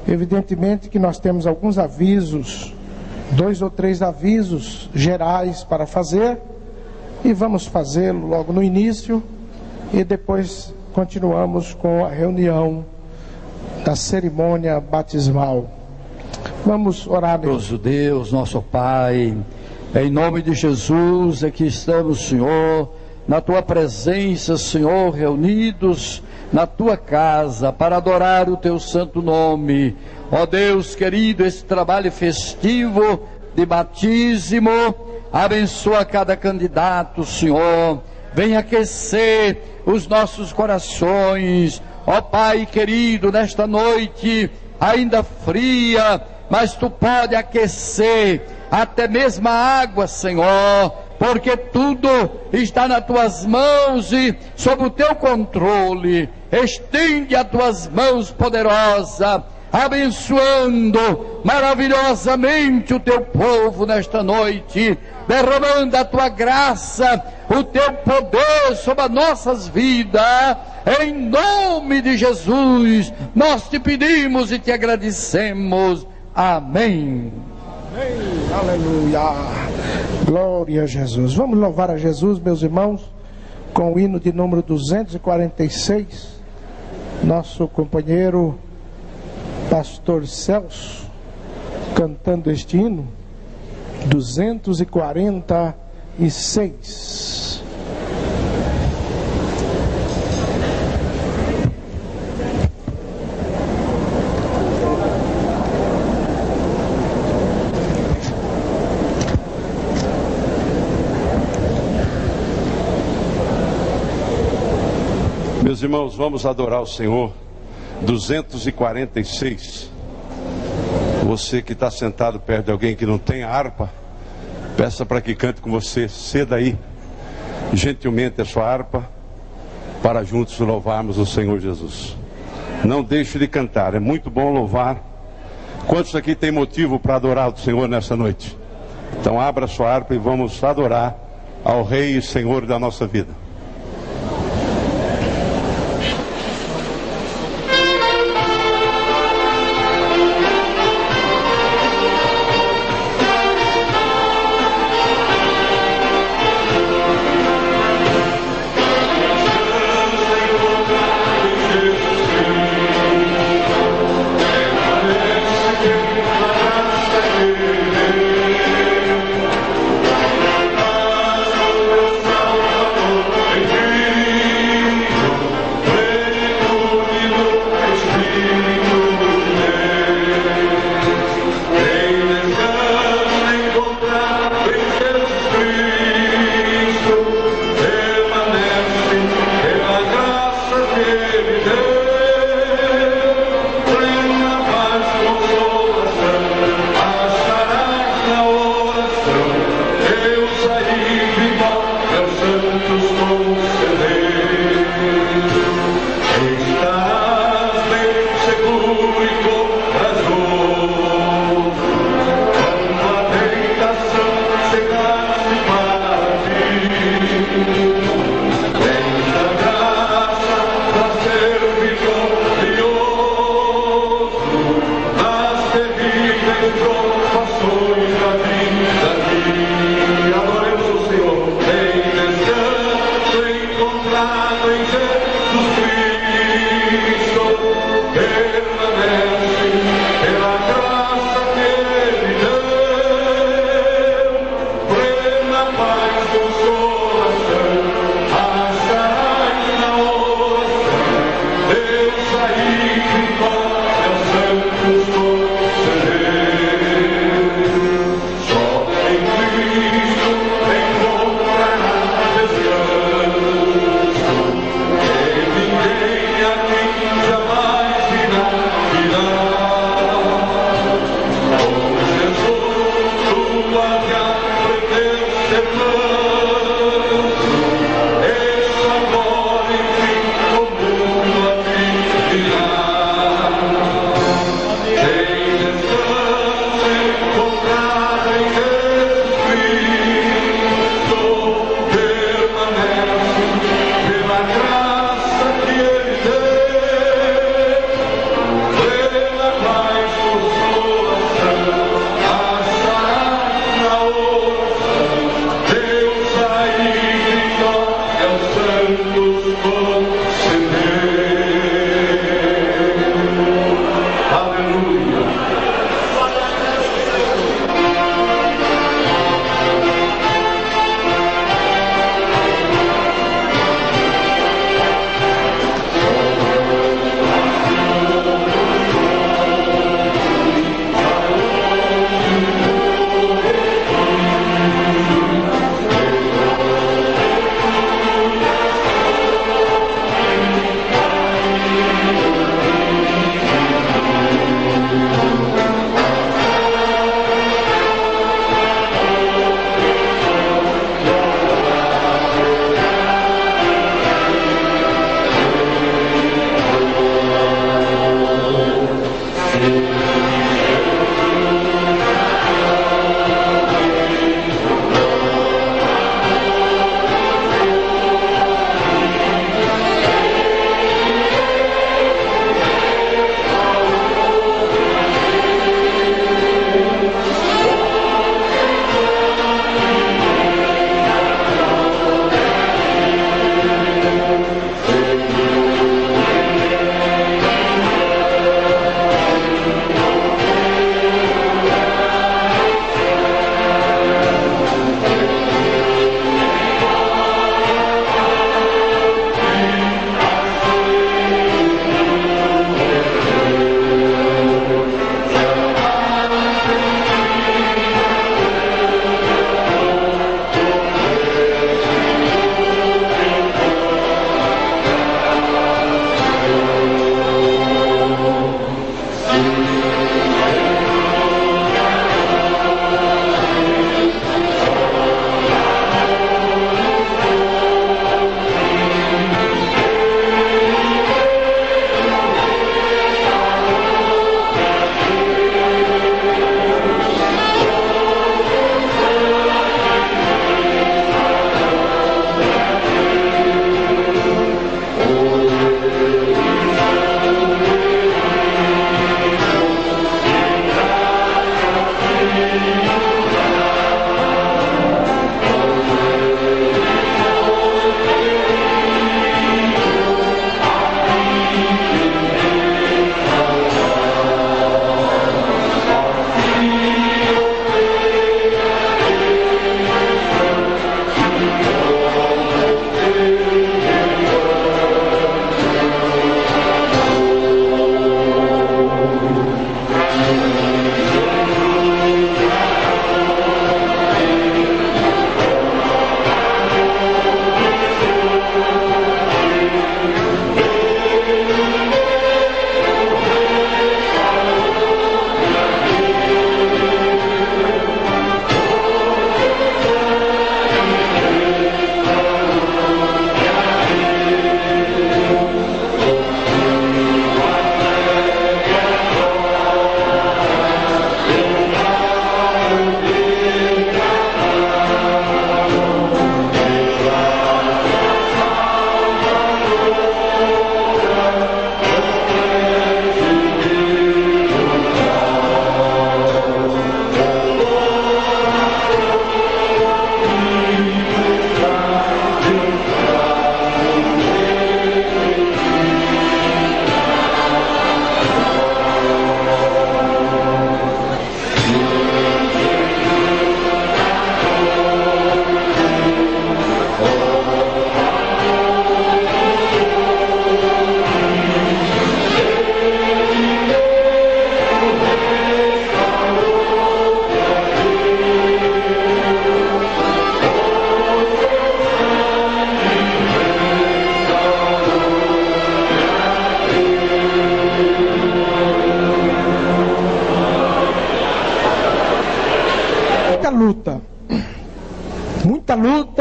Evidentemente que nós temos alguns avisos, 2 ou 3 avisos gerais para fazer, e vamos fazê-lo logo no início, e depois continuamos com a reunião da cerimônia batismal. Vamos orar. Nosso Deus, nosso Pai, em nome de Jesus, aqui estamos, Senhor, na Tua presença, Senhor, reunidos na Tua casa para adorar o Teu santo nome. Ó Deus querido, esse trabalho festivo de batismo, abençoa cada candidato, Senhor, vem aquecer os nossos corações. Ó Pai querido, nesta noite ainda fria, mas Tu pode aquecer até mesmo a água, Senhor, porque tudo está nas Tuas mãos e sob o Teu controle. Estende as Tuas mãos poderosa, abençoando maravilhosamente o Teu povo nesta noite, derramando a Tua graça, o Teu poder sobre as nossas vidas. Em nome de Jesus, nós Te pedimos e Te agradecemos. Amém. Amém. Aleluia. Glória a Jesus. Vamos louvar a Jesus, meus irmãos, com o hino de número 246. Nosso companheiro Pastor Celso cantando este hino 246. Meus irmãos, vamos adorar o Senhor. 246. Você que está sentado perto de alguém que não tem a harpa, peça para que cante com você. Ceda aí gentilmente a sua harpa, para juntos louvarmos o Senhor Jesus. Não deixe de cantar, é muito bom louvar. Quantos aqui tem motivo para adorar o Senhor nessa noite? Então abra a sua harpa e vamos adorar ao Rei e Senhor da nossa vida.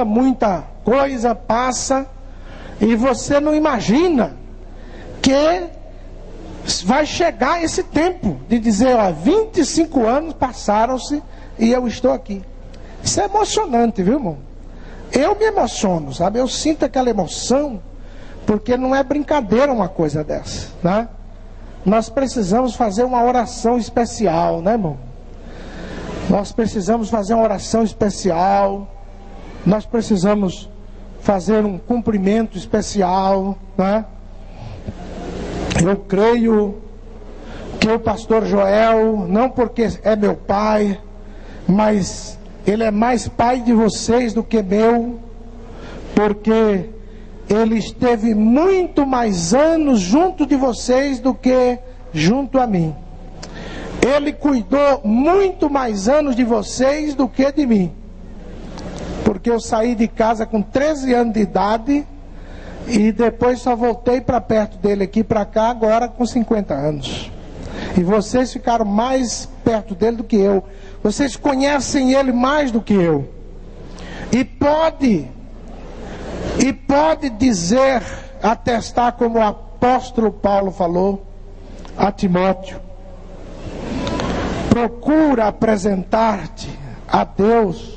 Muita coisa passa e você não imagina que vai chegar esse tempo de dizer, ó, 25 anos passaram-se e eu estou aqui. Isso é emocionante, viu, irmão? Eu me emociono, sabe? Eu sinto aquela emoção, porque não é brincadeira uma coisa dessa, né? Nós precisamos fazer uma oração especial, né, irmão? Nós precisamos fazer uma oração especial. Nós precisamos fazer um cumprimento especial, né? Eu creio que o pastor Joel, não porque é meu pai, mas ele é mais pai de vocês do que meu, porque ele esteve muito mais anos junto de vocês do que junto a mim. Ele cuidou muito mais anos de vocês do que de mim. Porque eu saí de casa com 13 anos de idade e depois só voltei para perto dele aqui para cá agora com 50 anos. E vocês ficaram mais perto dele do que eu. Vocês conhecem ele mais do que eu. E pode dizer, atestar como o apóstolo Paulo falou a Timóteo: procura apresentar-te a Deus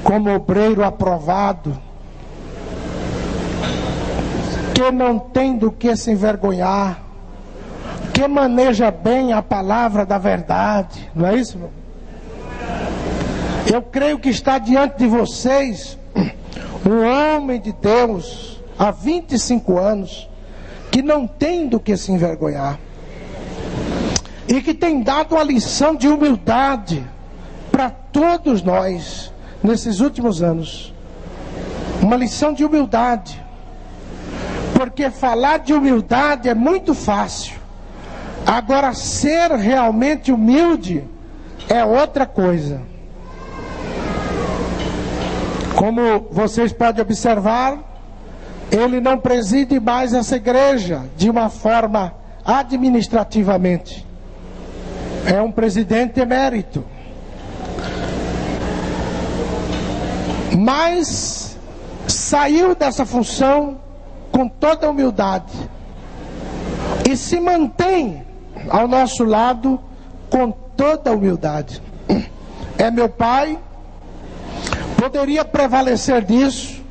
como obreiro aprovado, que não tem do que se envergonhar, que maneja bem a palavra da verdade. Não é isso, irmão? Eu creio que está diante de vocês um homem de Deus há 25 anos que não tem do que se envergonhar e que tem dado uma lição de humildade para todos nós nesses últimos anos. Uma lição de humildade, porque falar de humildade é muito fácil. Agora, ser realmente humilde é outra coisa. Como vocês podem observar, ele não preside mais essa igreja de uma forma administrativamente. é um presidente emérito, mas saiu dessa função com toda a humildade e se mantém ao nosso lado com toda a humildade. É meu pai, poderia prevalecer disso,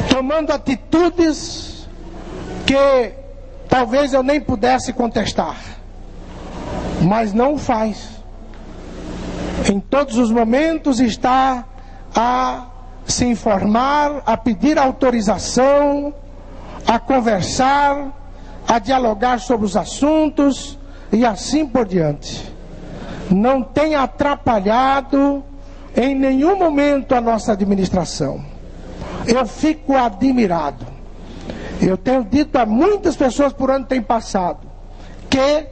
tomando atitudes que talvez eu nem pudesse contestar, mas não o faz. Em todos os momentos está a se informar, a pedir autorização, a conversar, a dialogar sobre os assuntos e assim por diante. Não tem atrapalhado em nenhum momento a nossa administração. Eu fico admirado. Eu tenho dito a muitas pessoas por onde tem passado que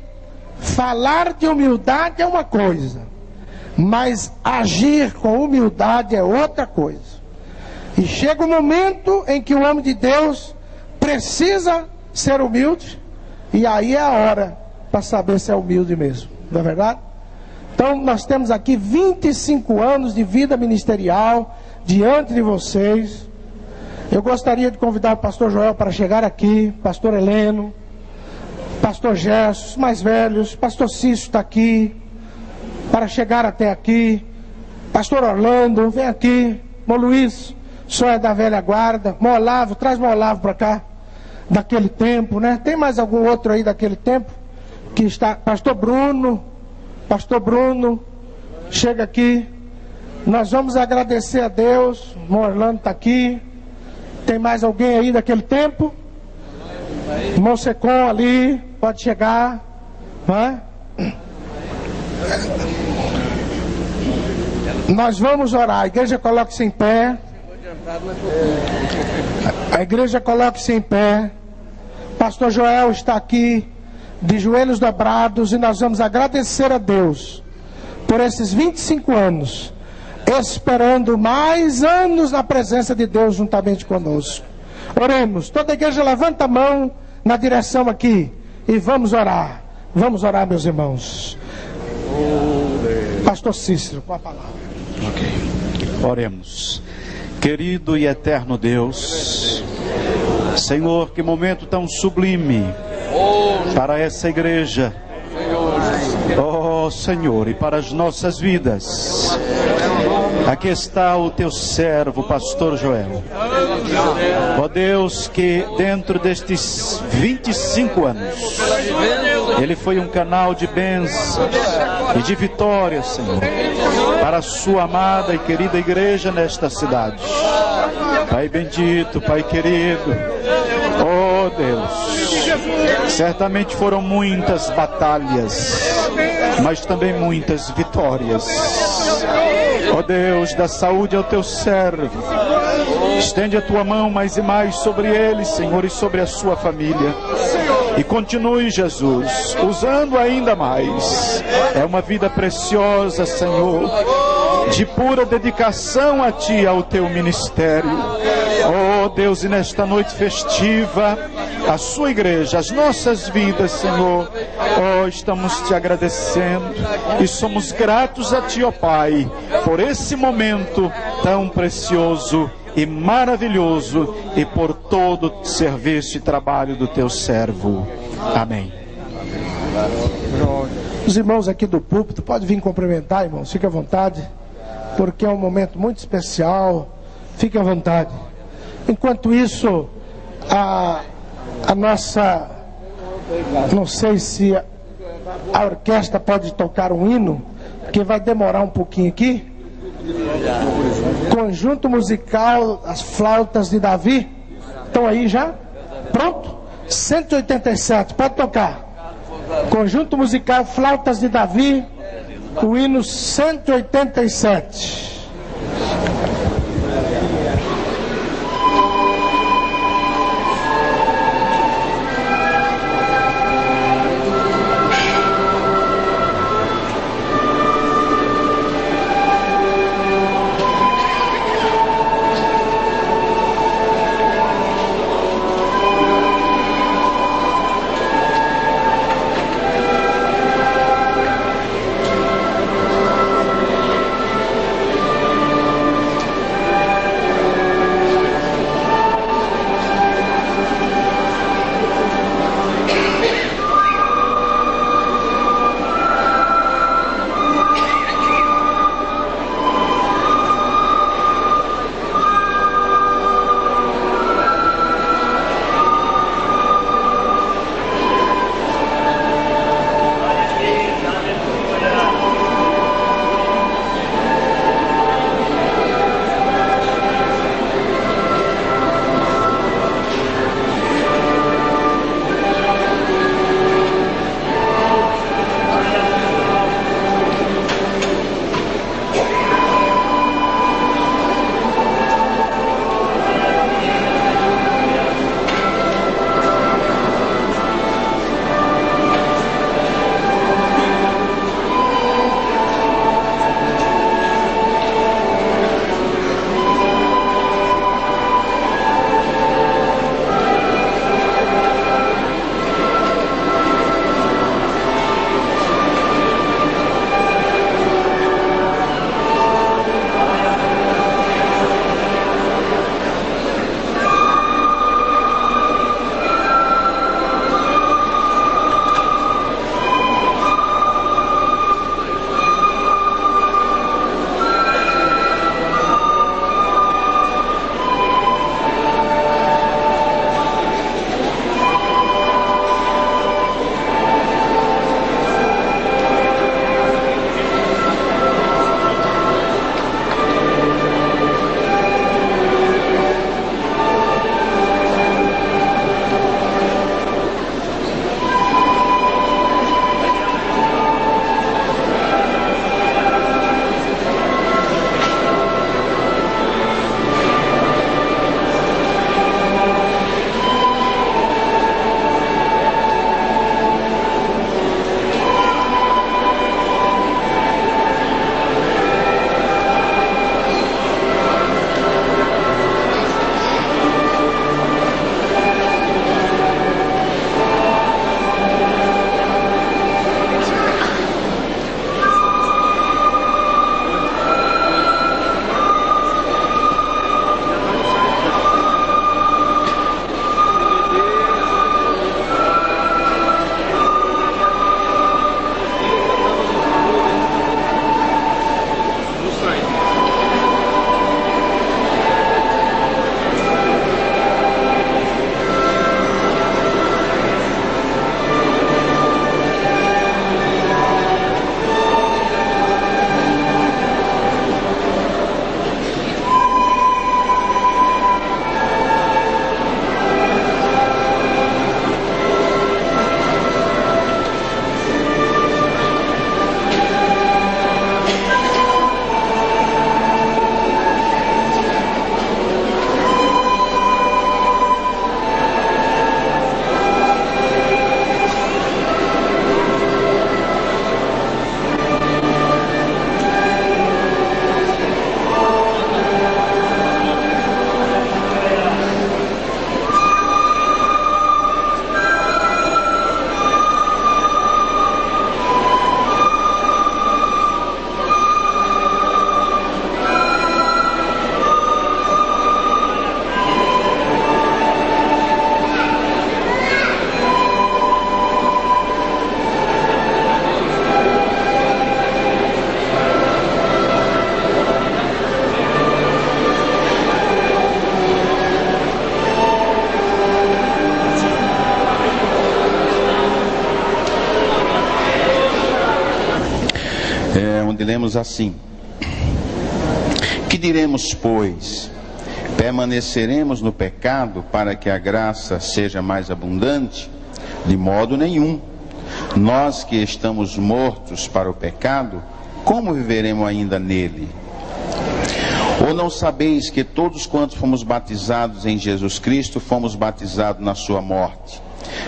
falar de humildade é uma coisa, mas agir com humildade é outra coisa. E chega um momento em que o homem de Deus precisa ser humilde, e aí é a hora para saber se é humilde mesmo, não é verdade? Então nós temos aqui 25 anos de vida ministerial diante de vocês. Eu gostaria de convidar o pastor Joel para chegar aqui, pastor Heleno, pastor Gerson, os mais velhos, pastor Cício está aqui, para chegar até aqui, pastor Orlando, vem aqui, Mô Luiz, o senhor é da velha guarda, Mô Olavo, traz Mô Olavo para cá, daquele tempo, né? Tem mais algum outro aí daquele tempo? Que está, pastor Bruno, chega aqui, nós vamos agradecer a Deus, Mô Orlando está aqui. Tem mais alguém aí daquele tempo? Irmão Secom ali, pode chegar, não é? Nós vamos orar, a igreja coloque-se em pé. A igreja coloque-se em pé. Pastor Joel está aqui, de joelhos dobrados, e nós vamos agradecer a Deus por esses 25 anos, esperando mais anos na presença de Deus juntamente conosco. Oremos, toda a igreja levanta a mão na direção aqui e vamos orar, meus irmãos. Pastor Cícero, com a palavra. Ok, oremos. Querido e eterno Deus, Senhor, que momento tão sublime para essa igreja, oh Senhor, e para as nossas vidas. Aqui está o teu servo, pastor Joel. Ó Deus, que dentro destes 25 anos, ele foi um canal de bênçãos e de vitória, Senhor, para a sua amada e querida igreja nesta cidade. Pai bendito, Pai querido, ó Deus, certamente foram muitas batalhas, mas também muitas vitórias. Ó Deus, dá saúde ao teu servo, estende a tua mão mais e mais sobre ele, Senhor, e sobre a sua família, e continue, Jesus, usando ainda mais. É uma vida preciosa, Senhor, de pura dedicação a Ti, ao Teu ministério. Oh Deus, e nesta noite festiva, a Sua igreja, as nossas vidas, Senhor, oh, estamos Te agradecendo e somos gratos a Ti, ó Pai, por esse momento tão precioso e maravilhoso, e por todo o serviço e trabalho do Teu servo. Amém. Os irmãos aqui do púlpito, pode vir cumprimentar, irmãos, fique à vontade, porque é um momento muito especial, fique à vontade. Enquanto isso, a nossa, não sei se a orquestra pode tocar um hino, que vai demorar um pouquinho aqui. Conjunto musical, as flautas de Davi, estão aí já? Pronto? 187, pode tocar. Conjunto musical, flautas de Davi, o hino 187. onde lemos assim: que diremos, pois? Permaneceremos no pecado para que a graça seja mais abundante? De modo nenhum. Nós que estamos mortos para o pecado, como viveremos ainda nele? Ou não sabeis que todos quantos fomos batizados em Jesus Cristo, fomos batizados na sua morte?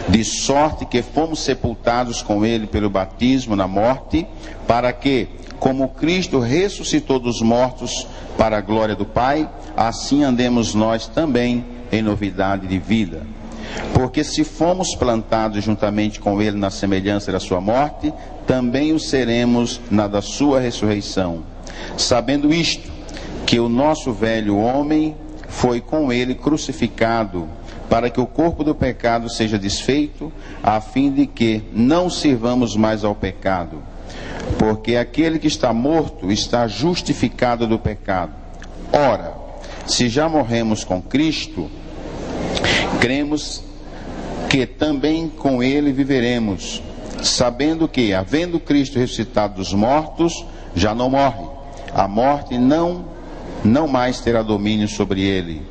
De sorte que fomos sepultados com ele pelo batismo na morte, para que, como Cristo ressuscitou dos mortos para a glória do Pai, assim andemos nós também em novidade de vida. Porque se fomos plantados juntamente com ele na semelhança da sua morte, também o seremos na da sua ressurreição. Sabendo isto, que o nosso velho homem foi com ele crucificado, para que o corpo do pecado seja desfeito, a fim de que não sirvamos mais ao pecado. Porque aquele que está morto está justificado do pecado. Ora, se já morremos com Cristo, cremos que também com ele viveremos, sabendo que, havendo Cristo ressuscitado dos mortos, já não morre. A morte não mais terá domínio sobre ele.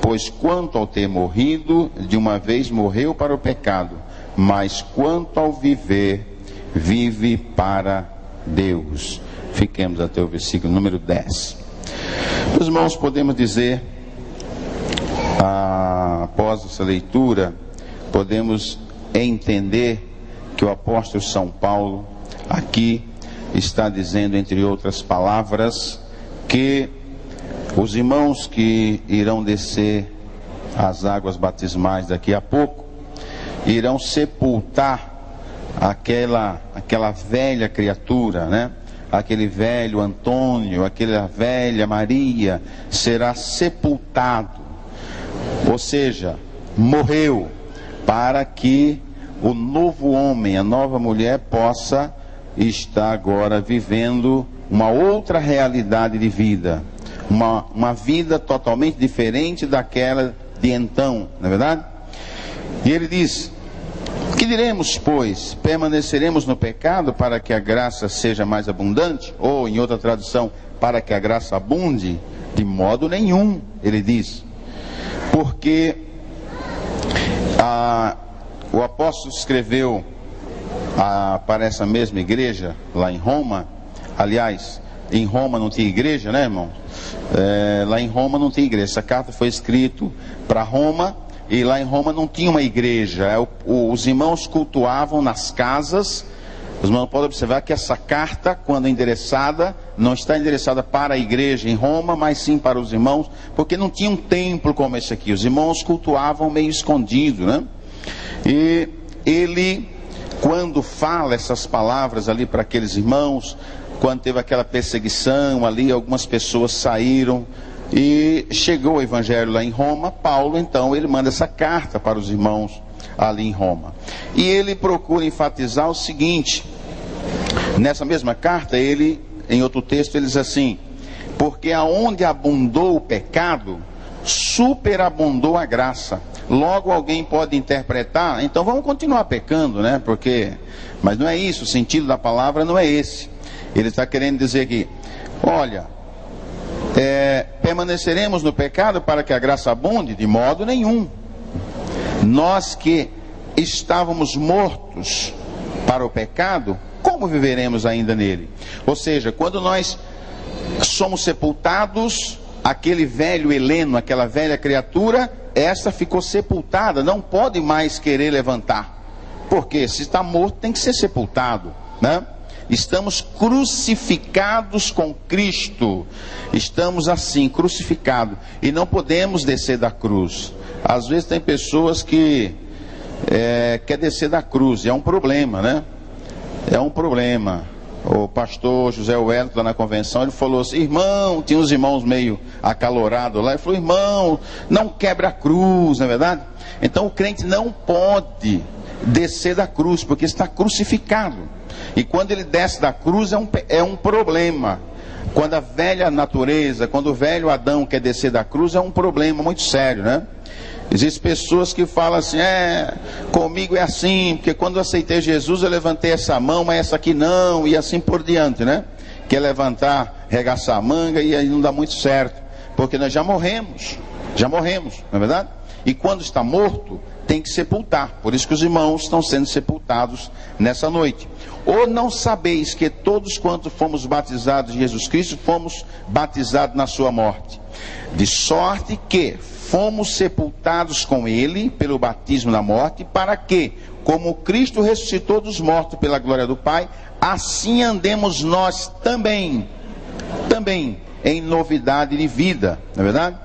Pois quanto ao ter morrido, de uma vez morreu para o pecado, mas quanto ao viver, vive para Deus. Fiquemos até o versículo número 10. Meus irmãos, podemos dizer, após essa leitura, podemos entender que o apóstolo São Paulo aqui está dizendo, entre outras palavras, que os irmãos que irão descer as águas batismais daqui a pouco, irão sepultar aquela velha criatura, né? Aquele velho Antônio, aquela velha Maria, será sepultado. Ou seja, morreu, para que o novo homem, a nova mulher, possa estar agora vivendo uma outra realidade de vida. Uma vida totalmente diferente daquela de então, não é verdade? E ele diz: que diremos, pois? Permaneceremos no pecado para que a graça seja mais abundante? Ou, em outra tradução, para que a graça abunde? De modo nenhum, ele diz. Porque o apóstolo escreveu para essa mesma igreja lá em Roma. Aliás, em Roma não tinha igreja, né, irmão? Lá em Roma não tinha igreja. Essa carta foi escrita para Roma, e lá em Roma não tinha uma igreja. Os irmãos cultuavam nas casas. Os irmãos podem observar que essa carta, quando endereçada, não está endereçada para a igreja em Roma, mas sim para os irmãos, porque não tinha um templo como esse aqui. Os irmãos cultuavam meio escondido, né? E ele, quando fala essas palavras ali para aqueles irmãos, quando teve aquela perseguição ali, algumas pessoas saíram e chegou o evangelho lá em Roma. Paulo, então, ele manda essa carta para os irmãos ali em Roma. E ele procura enfatizar o seguinte: nessa mesma carta, ele, em outro texto, ele diz assim: porque aonde abundou o pecado, superabundou a graça. Logo alguém pode interpretar, então vamos continuar pecando, né? Mas não é isso, o sentido da palavra não é esse. Ele está querendo dizer que, olha, permaneceremos no pecado para que a graça abunde? De modo nenhum. Nós que estávamos mortos para o pecado, como viveremos ainda nele? Ou seja, quando nós somos sepultados, aquele velho Heleno, aquela velha criatura, essa ficou sepultada, não pode mais querer levantar. Porque se está morto, tem que ser sepultado, né? Estamos crucificados com Cristo. Estamos assim, crucificados. E não podemos descer da cruz. Às vezes tem pessoas que quer descer da cruz. E é um problema, né? É um problema. O pastor José Wellington, lá na convenção, ele falou assim: irmão, tinha uns irmãos meio acalorados lá. Ele falou: irmão, não quebra a cruz, não é verdade? Então o crente não pode descer da cruz, porque está crucificado. E quando ele desce da cruz é um problema. Quando a velha natureza, quando o velho Adão quer descer da cruz, é um problema muito sério, né? Existem pessoas que falam assim: comigo é assim, porque quando eu aceitei Jesus eu levantei essa mão, mas essa aqui não, e assim por diante, né? quer levantar, regaçar a manga e aí não dá muito certo, porque nós já morremos, não é verdade? E quando está morto, tem que sepultar. Por isso que os irmãos estão sendo sepultados nessa noite. Ou não sabeis que todos quantos fomos batizados em Jesus Cristo, fomos batizados na sua morte? De sorte que fomos sepultados com ele pelo batismo na morte, para que, como Cristo ressuscitou dos mortos pela glória do Pai, assim andemos nós também em novidade de vida, não é verdade?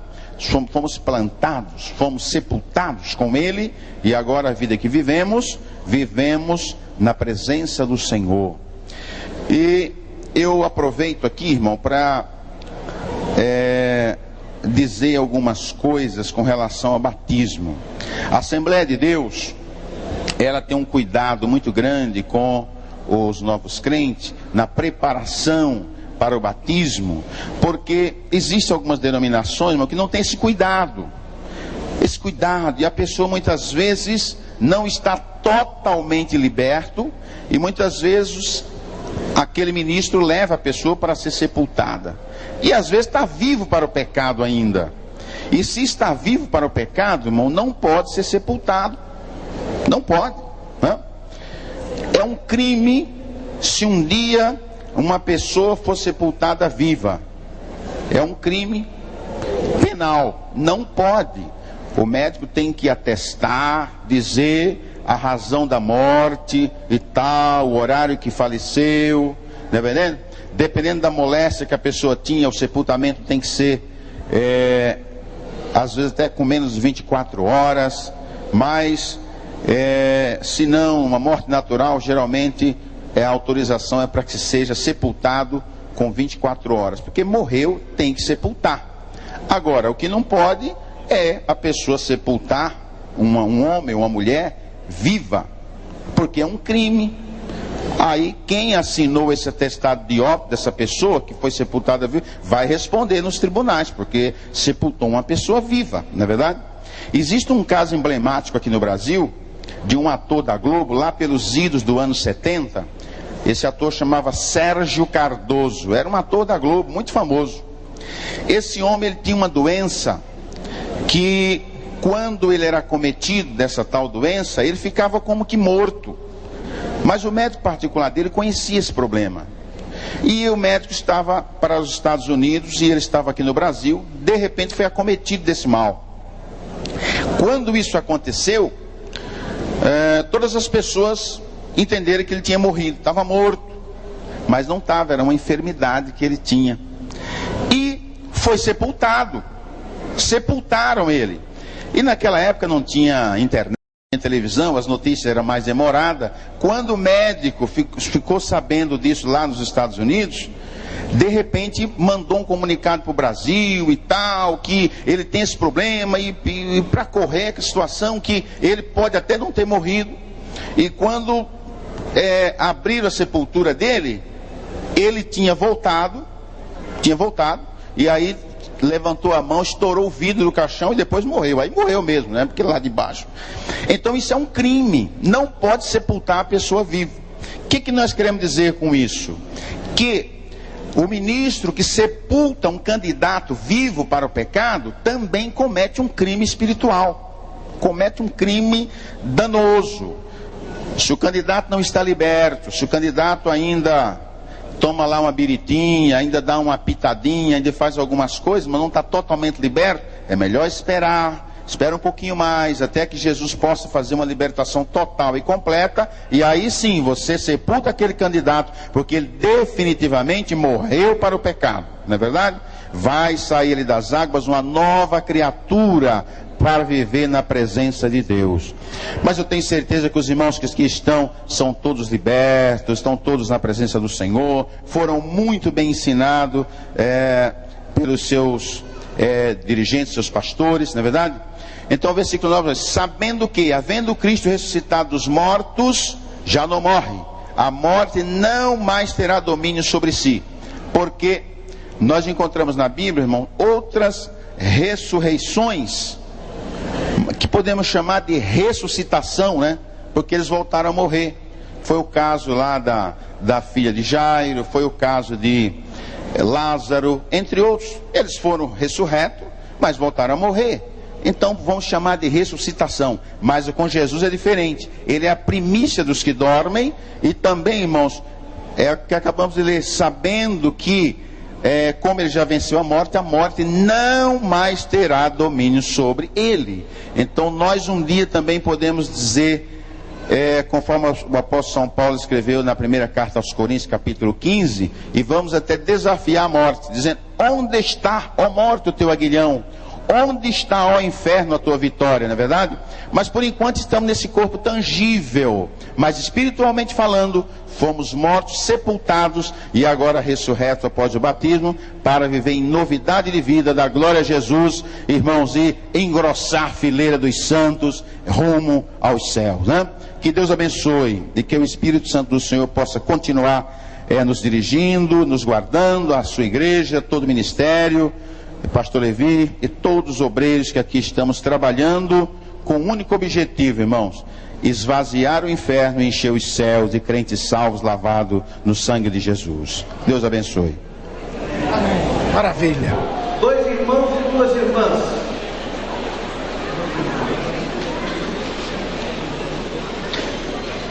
Fomos plantados, fomos sepultados com ele, e agora a vida que vivemos na presença do Senhor. E eu aproveito aqui, irmão, para dizer algumas coisas com relação ao batismo. A Assembleia de Deus, ela tem um cuidado muito grande com os novos crentes na preparação para o batismo, porque existem algumas denominações, irmão, que não tem esse cuidado, e a pessoa muitas vezes não está totalmente liberto, e muitas vezes aquele ministro leva a pessoa para ser sepultada, e às vezes está vivo para o pecado ainda. E se está vivo para o pecado, irmão, não pode ser sepultado, não pode, né? É um crime se um dia uma pessoa for sepultada viva, é um crime penal, não pode. O médico tem que atestar, dizer a razão da morte e tal, o horário que faleceu, dependendo da moléstia que a pessoa tinha, o sepultamento tem que ser às vezes até com menos de 24 horas, mas se não, uma morte natural, geralmente a autorização é para que seja sepultado com 24 horas, porque morreu, tem que sepultar. Agora, o que não pode é a pessoa sepultar um homem ou uma mulher viva, porque é um crime. Aí quem assinou esse atestado de óbito dessa pessoa que foi sepultada viva vai responder nos tribunais, porque sepultou uma pessoa viva, não é verdade? Existe um caso emblemático aqui no Brasil de um ator da Globo, lá pelos idos do ano 70. Esse ator chamava Sérgio Cardoso, era um ator da Globo, muito famoso. Esse homem, ele tinha uma doença que, quando ele era acometido dessa tal doença, ele ficava como que morto. Mas o médico particular dele conhecia esse problema. E o médico estava para os Estados Unidos e ele estava aqui no Brasil. De repente foi acometido desse mal. Quando isso aconteceu, todas as pessoas entenderam que ele tinha morrido, estava morto, mas não estava, era uma enfermidade que ele tinha. E foi sepultado, sepultaram ele. E naquela época não tinha internet, não tinha televisão, as notícias eram mais demoradas. Quando o médico ficou sabendo disso lá nos Estados Unidos, de repente mandou um comunicado para o Brasil e tal, que ele tem esse problema e para correr a situação, que ele pode até não ter morrido. E quando abriram a sepultura dele, ele tinha voltado, e aí levantou a mão, estourou o vidro do caixão e depois morreu. Aí morreu mesmo, né? Porque lá de baixo. Então isso é um crime, não pode sepultar a pessoa viva. O que nós queremos dizer com isso? Que o ministro que sepulta um candidato vivo para o pecado também comete um crime espiritual, comete um crime danoso. Se o candidato não está liberto, se o candidato ainda toma lá uma biritinha, ainda dá uma pitadinha, ainda faz algumas coisas, mas não está totalmente liberto, é melhor espera um pouquinho mais, até que Jesus possa fazer uma libertação total e completa, e aí sim, você sepulta aquele candidato, porque ele definitivamente morreu para o pecado, não é verdade? Vai sair ele das águas uma nova criatura, para viver na presença de Deus. Mas eu tenho certeza que os irmãos que aqui estão, são todos libertos, estão todos na presença do Senhor, foram muito bem ensinados pelos seus dirigentes, seus pastores, não é verdade? Então o versículo 9 diz: sabendo que, havendo Cristo ressuscitado dos mortos, já não morre, a morte não mais terá domínio sobre si. Porque nós encontramos na Bíblia, irmão, outras ressurreições, que podemos chamar de ressuscitação, né? Porque eles voltaram a morrer. Foi o caso lá da filha de Jairo, foi o caso de Lázaro, entre outros. Eles foram ressurretos, mas voltaram a morrer. Então vamos chamar de ressuscitação. Mas com Jesus é diferente. Ele é a primícia dos que dormem. E também, irmãos, é o que acabamos de ler, sabendo que como ele já venceu a morte não mais terá domínio sobre ele. Então nós um dia também podemos dizer, conforme o apóstolo São Paulo escreveu na primeira carta aos Coríntios, capítulo 15, e vamos até desafiar a morte, dizendo: onde está, ó morte, o teu aguilhão? Onde está, ó inferno, a tua vitória? Não é verdade? Mas por enquanto estamos nesse corpo tangível, mas espiritualmente falando, fomos mortos, sepultados e agora ressurretos após o batismo, para viver em novidade de vida, da glória a Jesus, irmãos, e engrossar a fileira dos santos rumo aos céus, né? Que Deus abençoe e que o Espírito Santo do Senhor possa continuar nos dirigindo, nos guardando, a sua igreja, todo o ministério, Pastor Levi e todos os obreiros que aqui estamos trabalhando com um único objetivo, irmãos: esvaziar o inferno e encher os céus de crentes salvos, lavados no sangue de Jesus. Deus abençoe. Amém. Maravilha. 2 irmãos e 2 irmãs.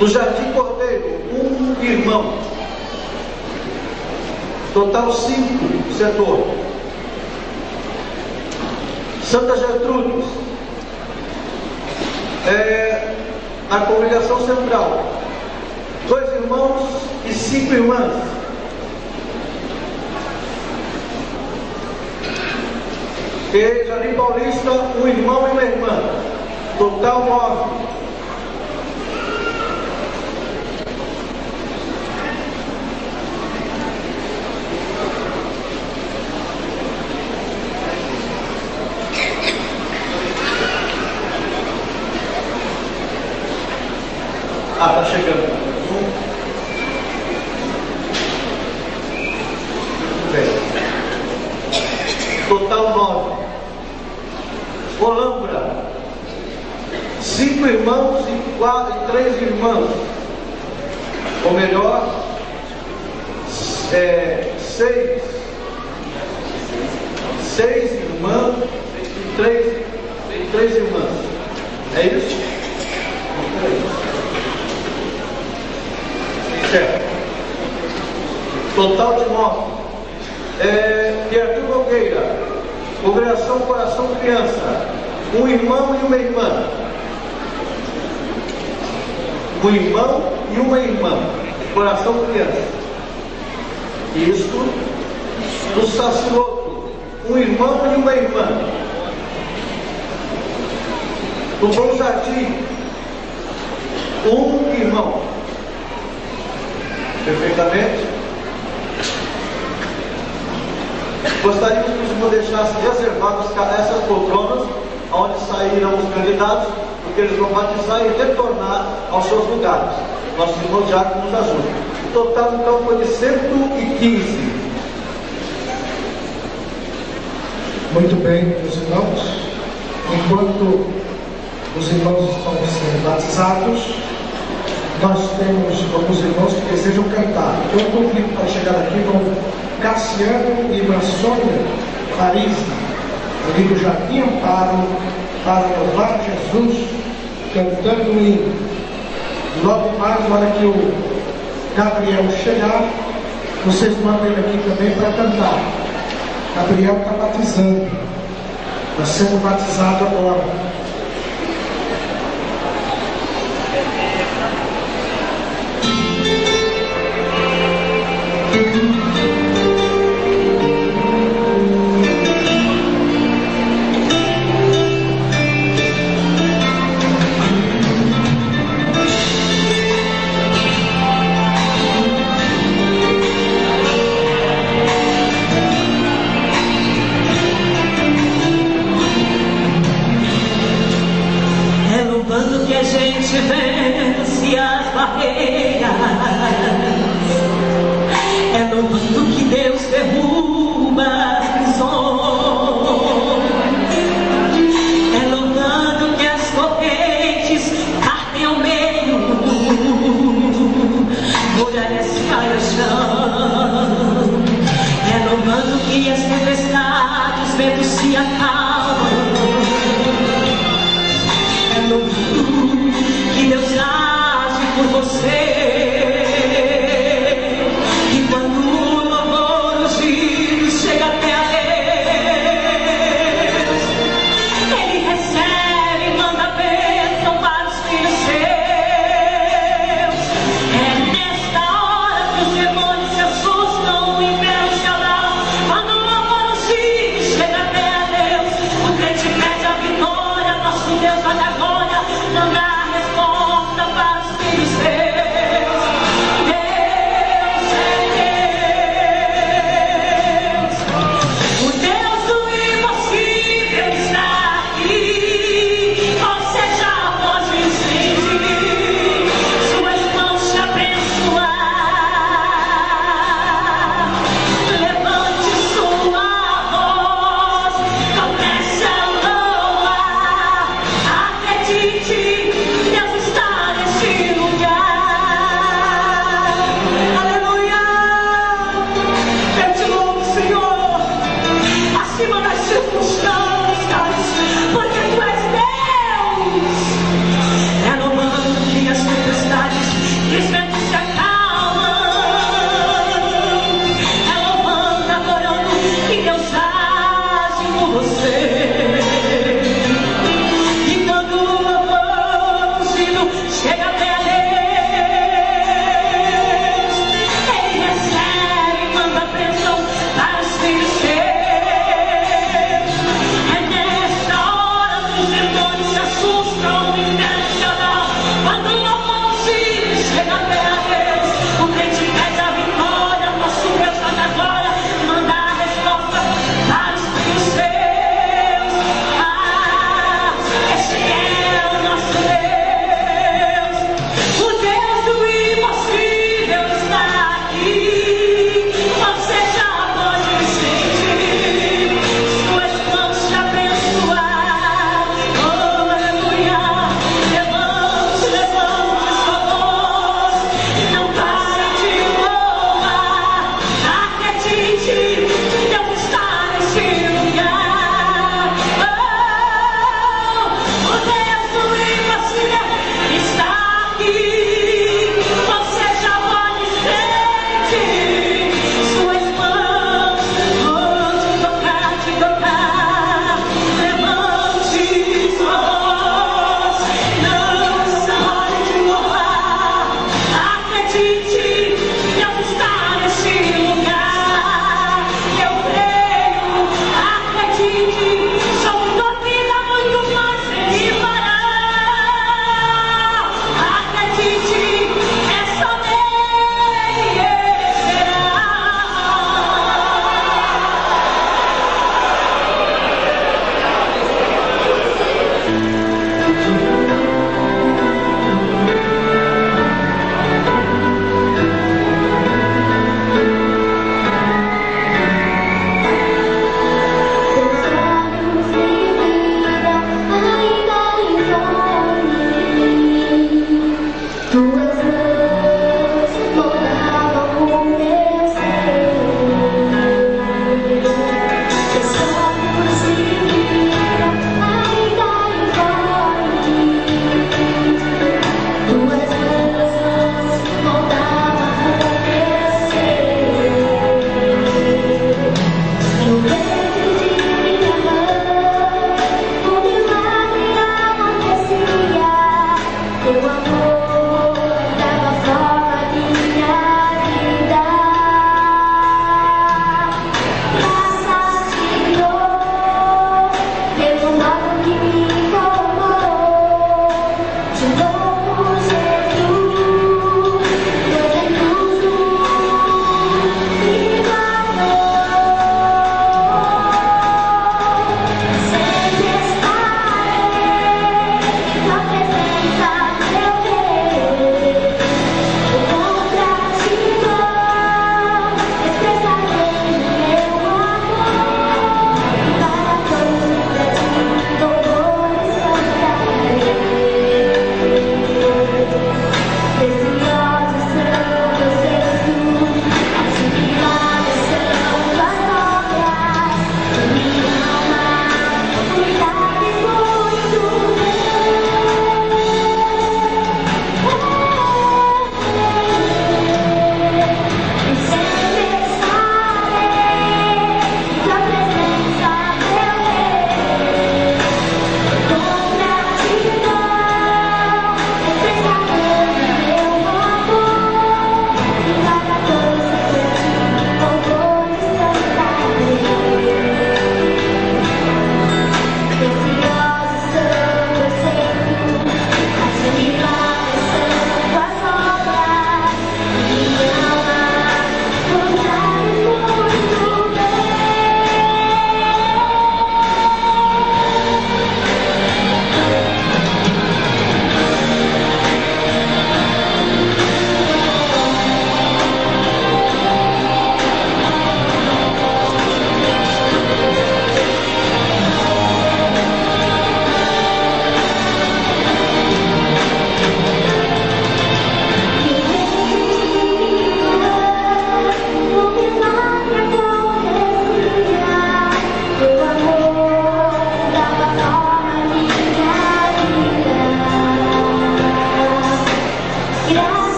No Jardim Cordeiro, 1 irmão. Total 5 setor. Santa Gertrudes, a congregação central, 2 irmãos e 5 irmãs. E Jardim Paulista, 1 irmão e 1 irmã, total 9. Está chegando. Bem. Total 9. Olambra, 5 irmãos e 3 irmãs. Ou melhor, 6 irmãs e 3 irmãs. É isso? É isso. Certo. Total de 9. Arthur Nogueira, congregação Coração Criança, 1 irmão e 1 irmã. 1 irmão e 1 irmã, Coração Criança. Isto. No Saciloto, 1 irmão e 1 irmã. No Bom Jardim, 1 irmão. Perfeitamente. Gostaríamos que os irmãos deixassem reservadas essas poltronas onde saíram os candidatos, porque eles vão batizar e retornar aos seus lugares. Nossos irmãos já nos ajudam. O total então foi de 115. Muito bem, meus irmãos. Enquanto os irmãos estão sendo batizados, nós temos alguns irmãos que desejam cantar. Eu convido para chegar aqui com Cassiano e irmã Sônia Marisa, ali do Jardim Amparo, para louvar Jesus, cantando um hino. Logo mais, na hora que o Gabriel chegar, vocês mandam ele aqui também para cantar. Gabriel está batizando, está sendo batizado agora. cai ao chão. É no manto que as tempestades, os ventos se acalmam. É no manto que Deus age por você. E quando o louvor ungido chega até a Deus, Ele recebe e manda bênção para os filhos seus. É nesta hora que os demônios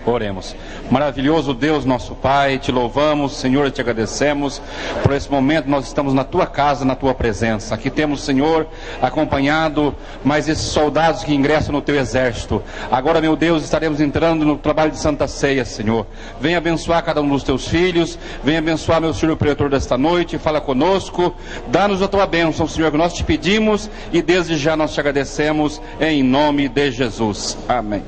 Oremos. Maravilhoso Deus, nosso Pai, te louvamos, Senhor, e te agradecemos por esse momento. Nós estamos na tua casa, na tua presença. Aqui temos, Senhor, acompanhado mais esses soldados que ingressam no teu exército. Agora, meu Deus, estaremos entrando no trabalho de Santa Ceia, Senhor. Venha abençoar cada um dos teus filhos, venha abençoar meu Senhor Pretor desta noite, fala conosco, dá-nos a tua bênção, Senhor, que nós te pedimos e desde já nós te agradecemos, em nome de Jesus. Amém.